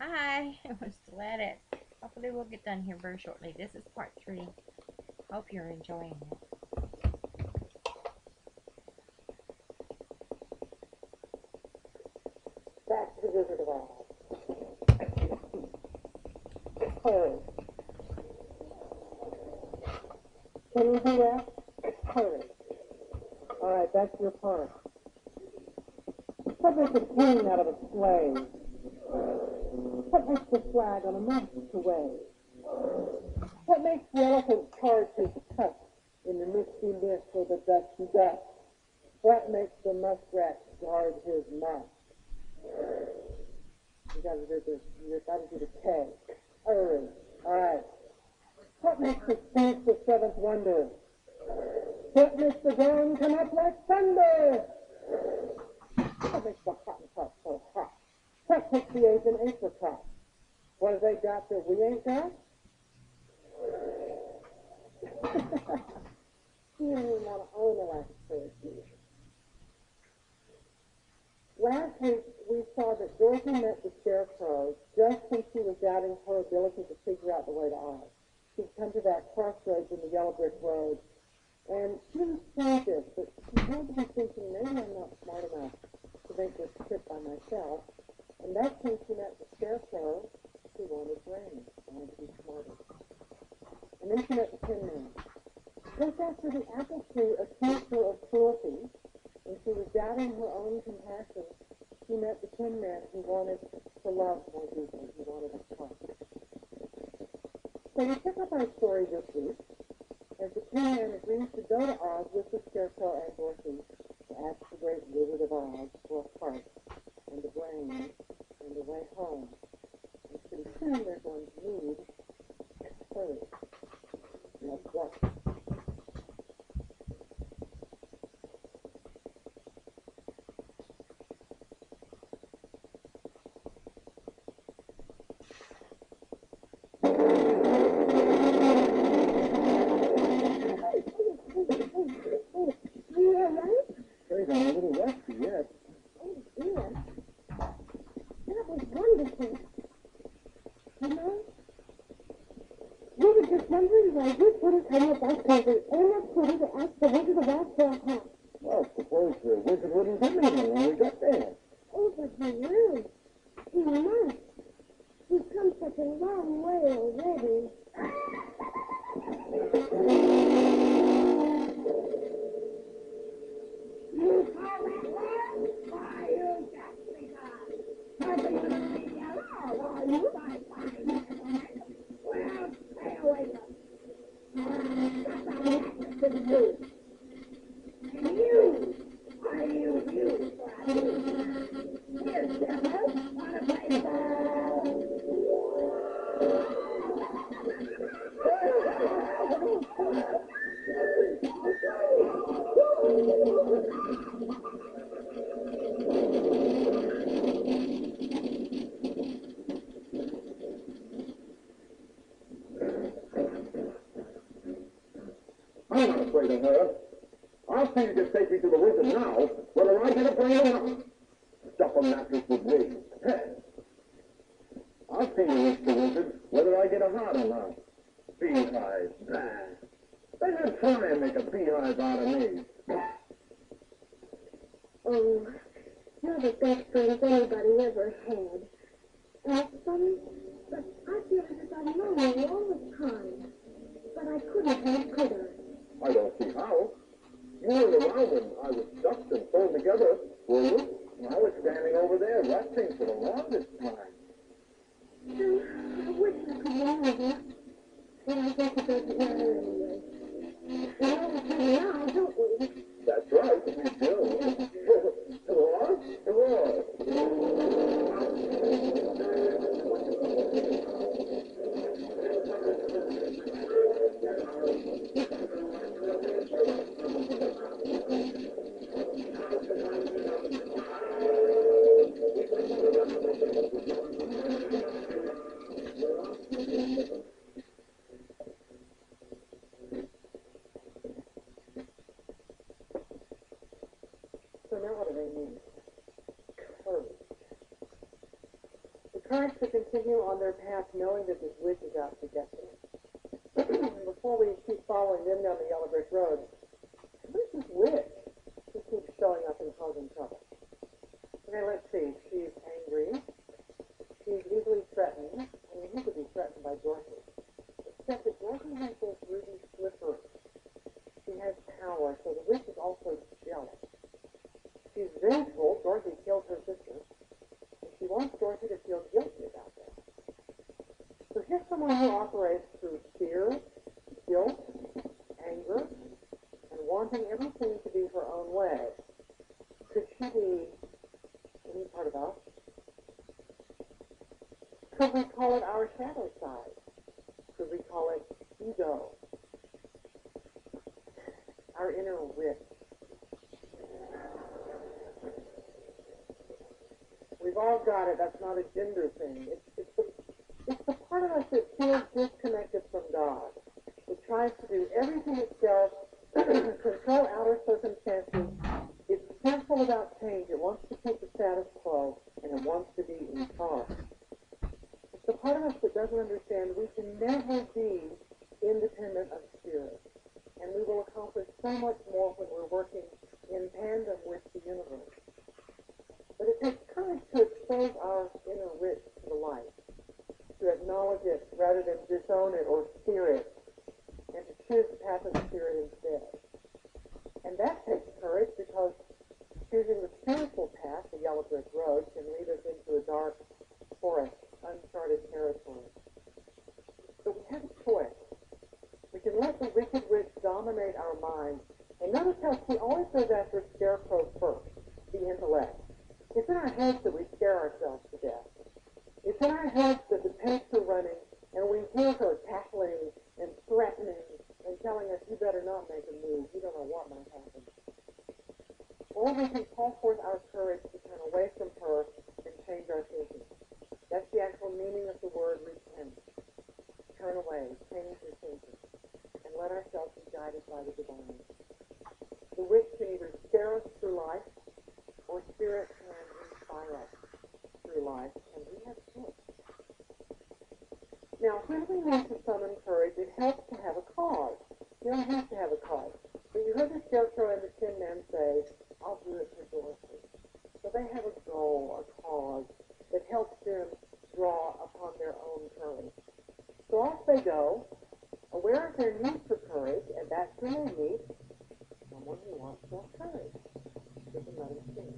Hi, we're still at it. Hopefully we'll get done here very shortly. This is part 3. Hope you're enjoying it. Back to the Wizard of Oz. Courage. Can you do that? Courage. All right, that's your part. What makes a king out of a slave? What makes the flag on a mast to wave? What makes the elephant charge his tusk in the misty mist or the dusty dust? What makes the muskrat guard his mouth? You gotta do this. You gotta do the K. Courage. All right. What makes the Sphinx the seventh wonder? What makes the dawn come up like thunder? What makes the Hottentot so hot? What makes the ape an apricot? What have they got that we ain't got? You don't even want to own a life experience. Last week, we saw that Dorothy met the Scarecrow just when she was doubting her ability to figure out the way to Oz. She'd come to that crossroads in the yellow brick road, and she didn't say this, but she had to be thinking, maybe I'm not smart enough to make this trip by myself. And that's when she met the Scarecrow. She wanted brains, wanted to be smarter. And then she met the Tin Man. Just after the apple tree accused her of cruelty, when she was doubting her own compassion, she met the Tin Man who wanted to love more deeply. He wanted to talk. So we pick up our story this week as the Tin Man agrees to go to Oz with the Scarecrow and Dorothy to ask the great Wizard of Oz for a heart and a brain and a way home. And pretty soon they're going to need courage. Let's go. Well, suppose the wizard wouldn't come in when we got there. Oh, but he will. He must. He's come such a long way already. You call that well? Why, you just begun. Nothing to me at all, are you, my fine man? Well, stay away from me. That's not what to do. And you, are you for a new? Here, devil, wanna play ball? I'm not afraid of her. I'll see you just take me to the wizard now, whether I get a brain or not. Stuff a mattress with me. I'll see you reach the wizard, whether I get a heart or not. Beehive. They should try and make a beehive out of me. Oh, you're the best friend anybody ever had. Funny, but I feel as if I'm lonely all the time. But I couldn't have, could I? I don't see how. You weren't around when I was stuffed and thrown together, were you? I was standing over there resting for the longest time. I wish I could lie with you. But I guess it doesn't matter anyway. We always have now, don't we? That's right, we do. Come on, come on. encouraged to continue on their path knowing that this witch is out to get them. Before we keep following them down the yellow brick road, who's this witch who keeps showing up and causing trouble? Okay, let's see. She's angry. She's easily threatened. I mean, who could be threatened by Dorothy? Except that Dorothy has those ruby slippers. She has power, so the witch is also jealous. She's vengeful. Dorothy killed her sister. And she wants Dorothy to feel guilty about that. So here's someone who operates through fear, guilt, anger, and wanting everything to be her own way. Could she be any part of us? Could we call it our shadow side? Could we call it ego? Our inner witch. We've all got it. That's not a gender thing. It's the part of us that feels disconnected from God. It tries to do everything itself, control outer circumstances. It's fearful about change. It wants to keep the status quo, and it wants to be in charge. It's the part of us that doesn't understand we can never be independent of spirit, and we will accomplish so much more when we're working in tandem with the universe. But it takes courage to expose our inner witch to the light, to acknowledge it rather than disown it or fear it, and to choose the path of the spirit instead. And that takes courage because choosing the spiritual path, the yellow brick road, can lead us into a dark forest, uncharted territory. But we have a choice. We can let the wicked witch dominate our minds. And notice how she always goes after Scarecrow first, the intellect. It's in our heads that we scare ourselves to death. It's in our heads that the tapes are running, and we hear her tackling and threatening and telling us, you better not make a move. You don't know what might happen. Or we can call forth our courage to turn away from her and change our thinking. That's the actual meaning of the word repent. Turn away, change your thinking, and let ourselves be guided by the divine. The witch can either scare us through life, or spirit can inspire us through life, and we have a choice. Now, when we need to summon courage, it helps to have a cause. You don't have to have a cause. But you heard the Scarecrow and the Tin Man say, I'll do it for Dorothy. So they have a goal, a cause, that helps them draw upon their own courage. So off they go, aware of their need for courage, and that's who they meet, someone who wants more courage. Just another thing.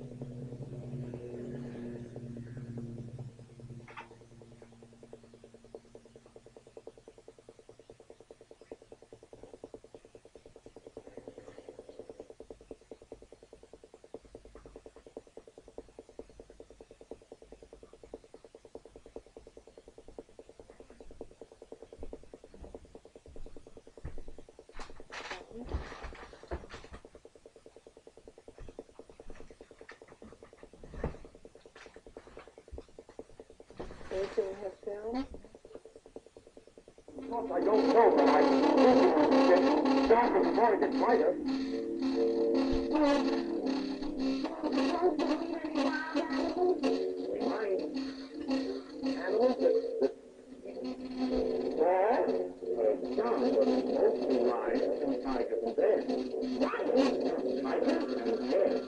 Anything we have found? Well, I don't know, but I think it's darker before it gets lighter. Animals that some, but mostly lions and tigers and bears. Tigers and bears.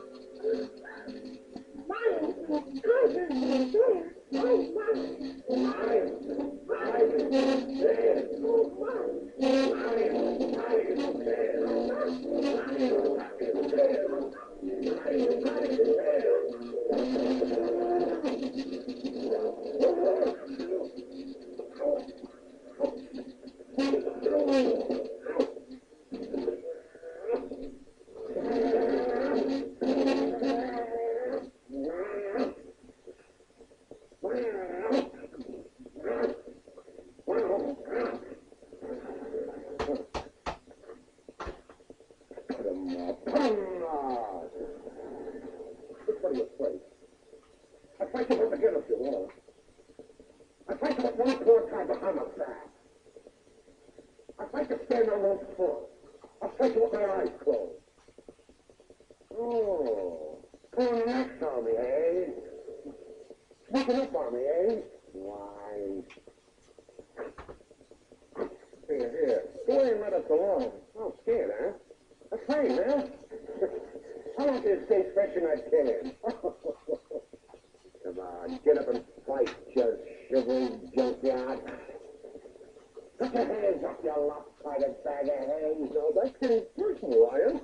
Why? Here. Go ahead and let us alone. I'm scared, huh? Afraid, huh? How long can it stay fresh in that can? Come on, get up and fight, you shivering junkyard. Put your hands up, you lopsided bag of hay. No, that's getting personal, Lion.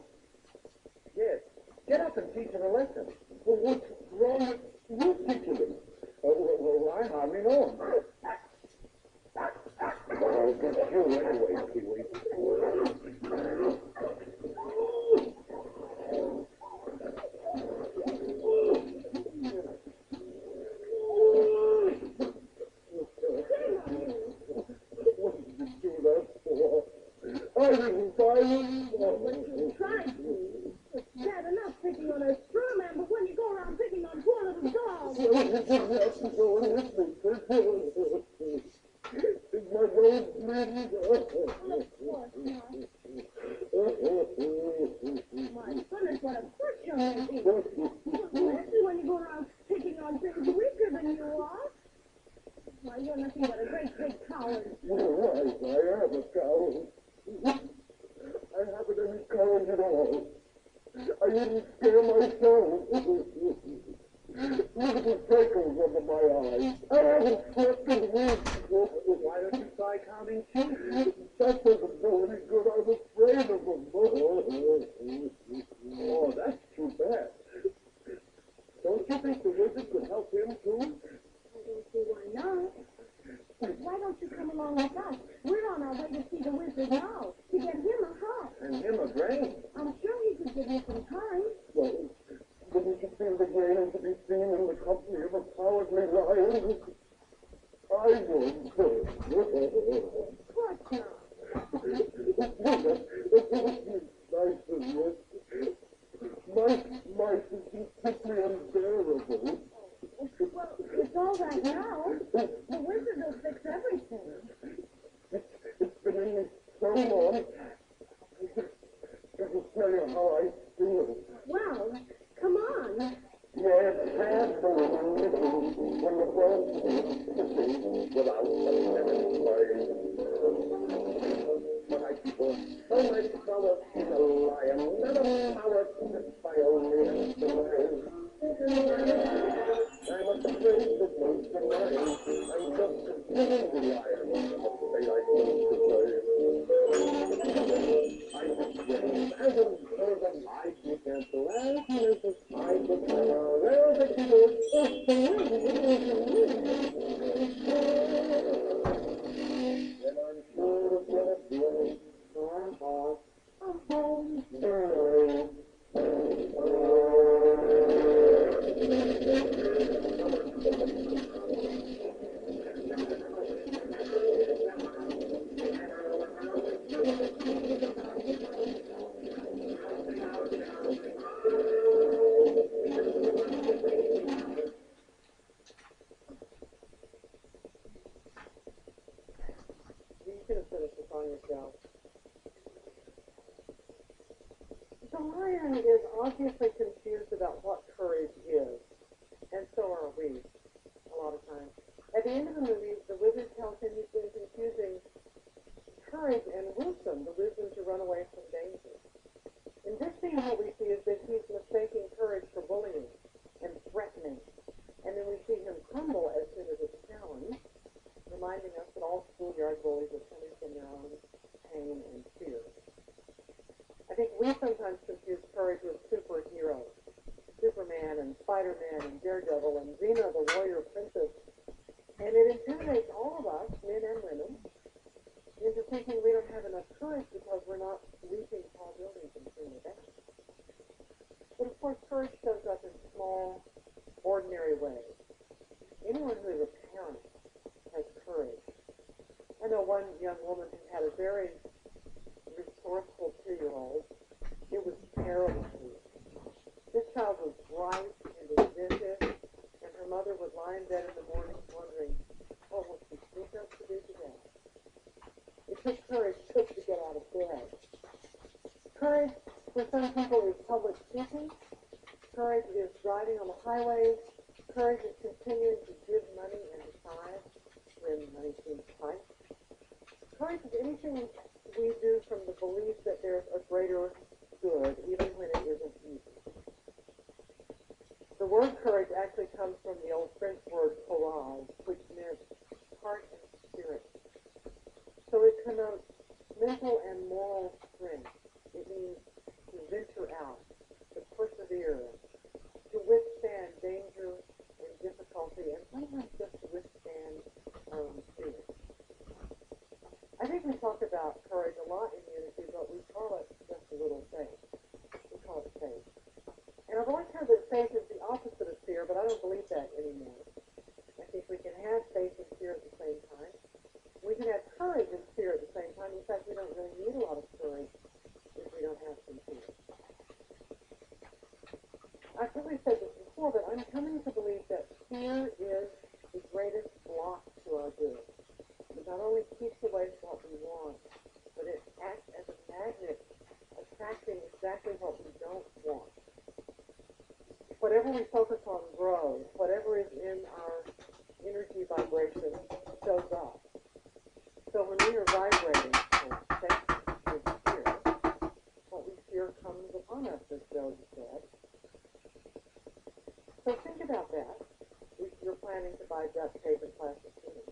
Yes. Get up and teach him a lesson. Well, what's wrong with you teaching him? Well, I hardly know him. Well, I'll get you anyway, Pee-wee. I didn't buy him. But you tried to. It's bad enough picking on a straw man, but when you go around picking on poor little dogs. Is my nose bleeding? Of course not. My goodness, what a push you're making. Especially when you go around picking on things weaker than you are. Why, you're nothing but a great big coward. Right, I am a coward. I haven't any courage at all. I didn't scare myself. Look at the freckles under my eyes. I haven't slept in weeks. Why don't you try counting sheep? That doesn't do any good. I'm afraid of them. Oh, that's too bad. Don't you think the wizard could help him too? I don't see why not. Why don't you come along with us? We're on our way to see the wizard now, to get him a hug. And him a brain. I'm sure he could give you some time. Well, wouldn't you feel the brain to be seen in the company of a cowardly lion? I would. Of course not. Nice of you. Mice is simply unbearable. Well, it's all right now. The wizard will fix everything. It's been in me so long. I can tell you how I feel. Well, come on. Yes, half the when the world is without satisfying. But I suppose so much trouble in a lion, not a power by only half the mind. I'm afraid that most of mine, I'm just a little lion, but say I don't survive. I'm afraid as a servant, I can't last minute, I could have a real victim. Then I'm sure of what I'm doing, so I'm off. I'm home. You should have finished this on yourself. The lion is obviously confused about what courage is, and so are we, a lot of times. At the end of the movie, the wizard tells him he's been confusing courage and wisdom, the wisdom to run away from danger. In this scene, what we see is that he's mistaking courage for bullying and threatening, and then we see him crumble as soon as it's challenged, reminding us that all schoolyard bullies are coming from their own pain and fear. I think we sometimes confuse courage with superheroes. Superman and Spider-Man and Daredevil and Xena, the warrior princess. And it intimidates all of us, men and women, into thinking we don't have enough courage because we're not leaping tall buildings and seeing down. But of course, courage shows up in small, ordinary ways. Anyone who is a parent has courage. I know one young woman who had a very resourceful 2-year-old. It was terrible. This child was bright and inventive, and her mother would lie in bed in the morning wondering, what will she sneak up to do today? It took courage just to get out of bed. Courage, for some people, is public speaking. Courage is driving on the highways. Courage is continuing to give money and to tithe. when money seems tight. Courage is anything we do from the belief that there's a greater good, even when it isn't easy. The word courage actually comes from the old French word courage, which meant heart and spirit. So it connotes mental and moral strength. It means to venture out, to persevere, to withstand danger and difficulty, and sometimes just to withstand our own fears. I think we talk about courage a lot in Unity, but we call it just a little faith. We call it faith. And I've always heard that faith is the opposite of fear, but I don't believe that anymore. I think we can have faith and fear at the same time. We can have courage and fear at the same time. In fact, we don't really need a lot of courage if we don't have some fear. I've probably said this before, but I'm coming to believe that fear is the greatest block to our good. It not only keeps away what we want, but it acts as a magnet, attracting exactly what we don't want. Whatever we focus on grows. Whatever is in our energy vibration shows up. So when we are vibrating or thinking with fear, what we fear comes upon us, as Joe said. So think about that if you're planning to buy duct tape and plastic sheeting.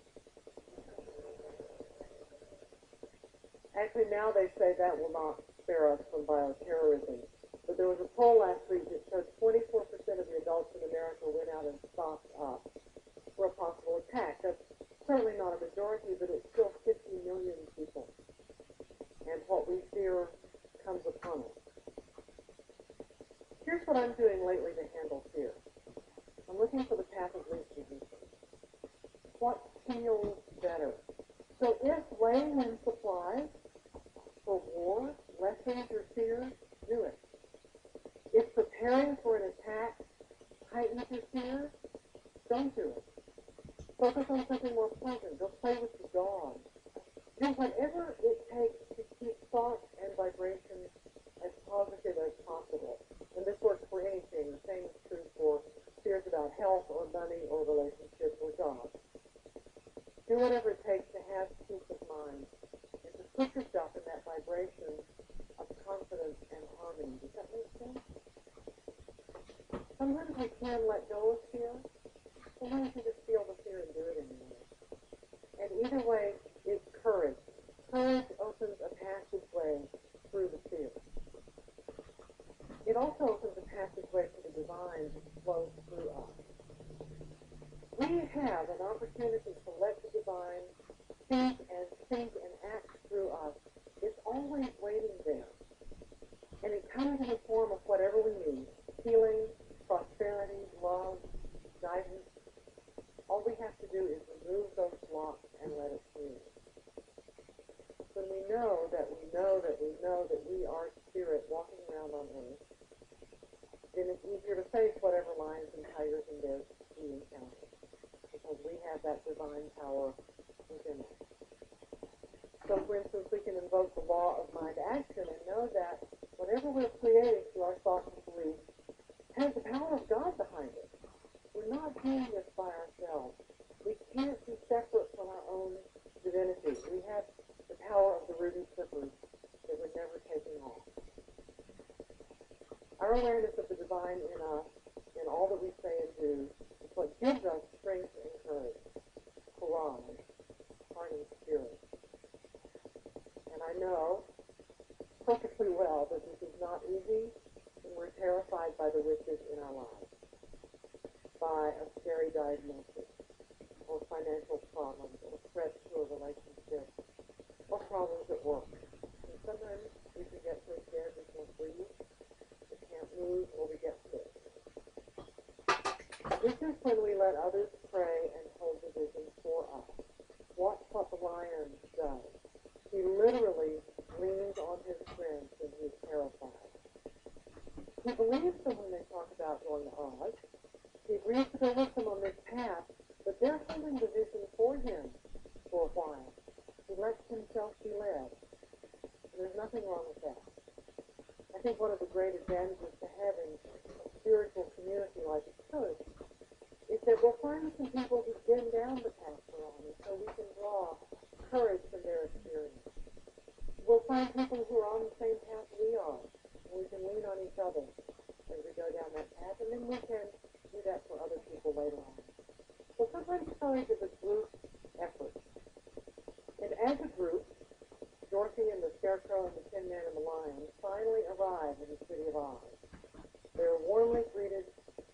Actually, now they say that will not spare us from bioterrorism. But there was a poll last week that showed 24% of the adults in America went out and stocked up for a possible attack. That's certainly not a majority, but it's still 50 million people. And what we fear comes upon us. Here's what I'm doing lately to handle fear. I'm looking for the path of least resistance. What feels better? So if laying in supplies for war lessens your fear, do it. If preparing for an attack heightens your fear, don't do it. Focus on something more pleasant. Go play with the dog. Do whatever it takes to keep thoughts and vibrations as positive as possible. And this works for anything. The same is true for fears about health or money or relationships or jobs. Do whatever it takes to have peace of mind and to put yourself in that vibration of confidence and harmony. Does that make sense? Sometimes we can let go of fear. Sometimes you just feel the fear and do it anyway. And either way, it's courage. Courage opens a passageway through the fear. It also opens a passageway for the divine to flow through us. We have an opportunity to let the divine think and act through us. It's always waiting there. And it comes in the form of whatever we need. Healing, prosperity, love, guidance. All we have to do is remove those blocks and let it through. When we know that we know that we know that we are spirit walking around on earth, then it's easier to face whatever lions and tigers and bears we encounter, because we have that divine power within us. So, for instance, we can invoke the law of mind action and know that whatever we're creating through our thoughts and beliefs has the power of God behind it. We're not doing this by ourselves. We can't be separate from our own divinity. We have the power of the ruby slippers that we're never taking off. Our awareness of the divine in us, in all that we say and do, is what gives us strength and courage, courage, heart and spirit. And I know perfectly well that this is not easy, and we're terrified by the witches in our lives, by a scary diagnosis, or financial problems, or threats to a relationship, or problems at work. And sometimes we can get so scared we can't breathe, we can't move, or we get sick. This is when we let others pray and hold the vision for us. Watch what the lion does. He literally leans on his friends when he's terrified. He believes them when they talk about going to Oz. He agrees to go with them on this path, but they're holding the vision for him for a while. He lets himself be led. And there's nothing wrong with that. I think one of the great advantages to having a spiritual community like a church is said, we'll find some people who've been down the path we're on, and so we can draw courage from their experience. We'll find people who are on the same path we are, and we can lean on each other as we go down that path, and then we can do that for other people later on. So sometimes courage is a group effort. And as a group, Dorothy and the Scarecrow and the Tin Man and the Lion finally arrive in the City of Oz. They are warmly greeted.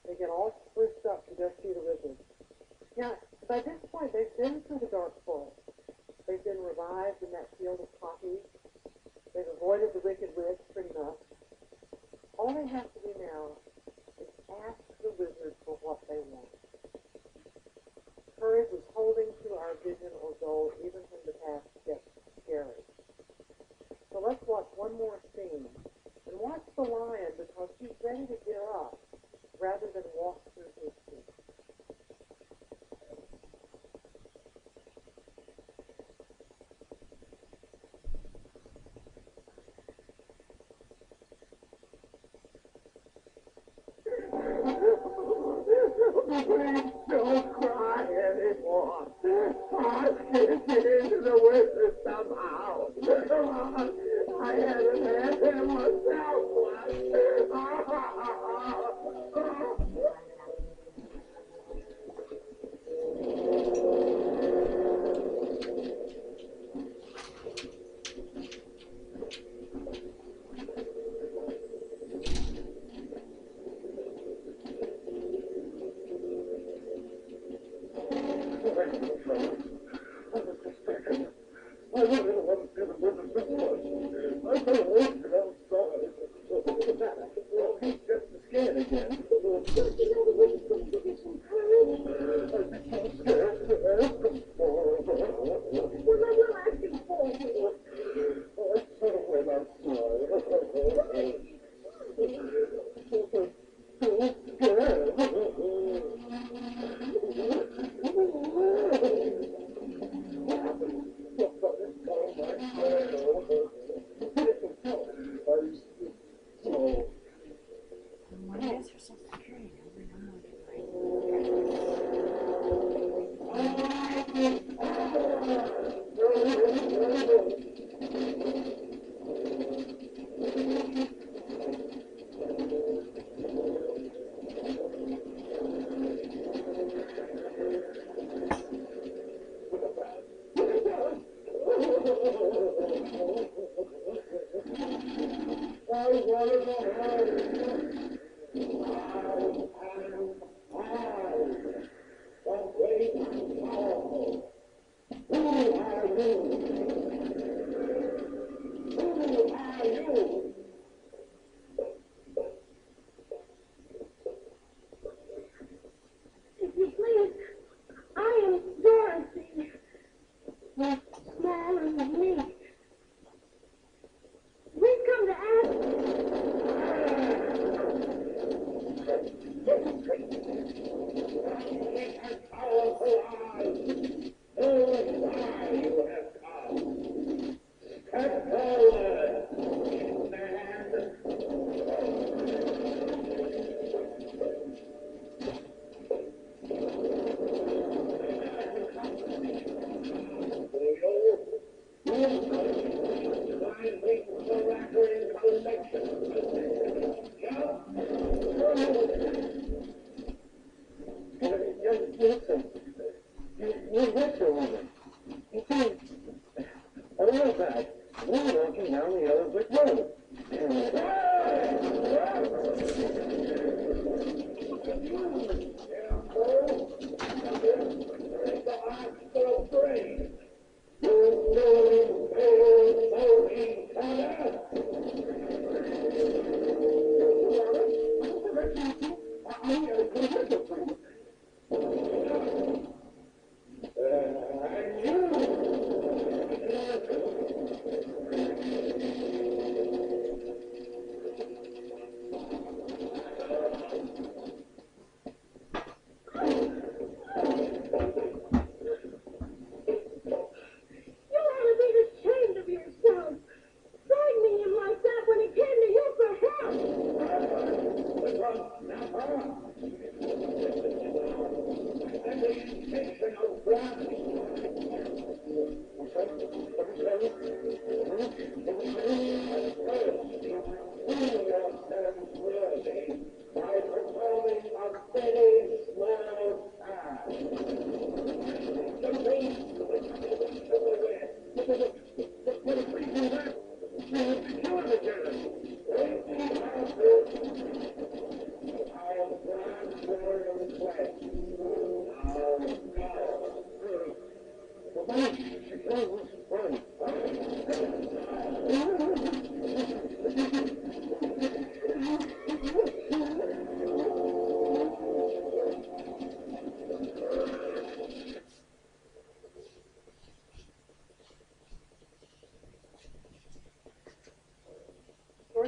They get all spruced up to go see the wizard. Now, by this point, they've been through the dark forest. They've been revived in that field of poppies. They've avoided the wicked witch, pretty much. All they have to do now is ask the wizard for what they want. Courage is holding to our vision or goal even when the path gets scary. So let's watch one more scene. And watch the lion because he's ready to gear up rather than walk through his feet. Please don't cry anymore. I can't get into the wizard somehow. I haven't had him myself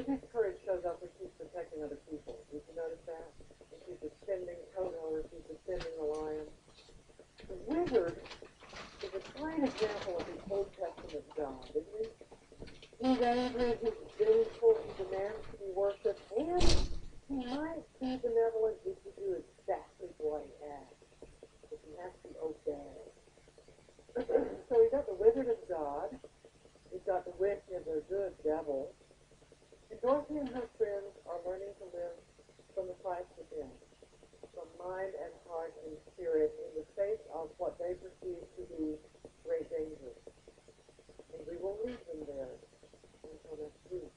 Dorothy's courage shows up when she's protecting other people. Did you notice that? When she's defending Toto or she's defending the lion. The wizard is a great example of the Old Testament God, isn't he? He's angry, he's vengeful, he demands to be worshipped, and he might be benevolent if you do exactly what he asks. If you have to obey. So we've got the wizard as God, we've got the witch as a good devil, and Dorothy and her friends are learning to live from the Christ within, from mind and heart and spirit in the face of what they perceive to be great danger. And we will leave them there until next week.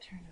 Turn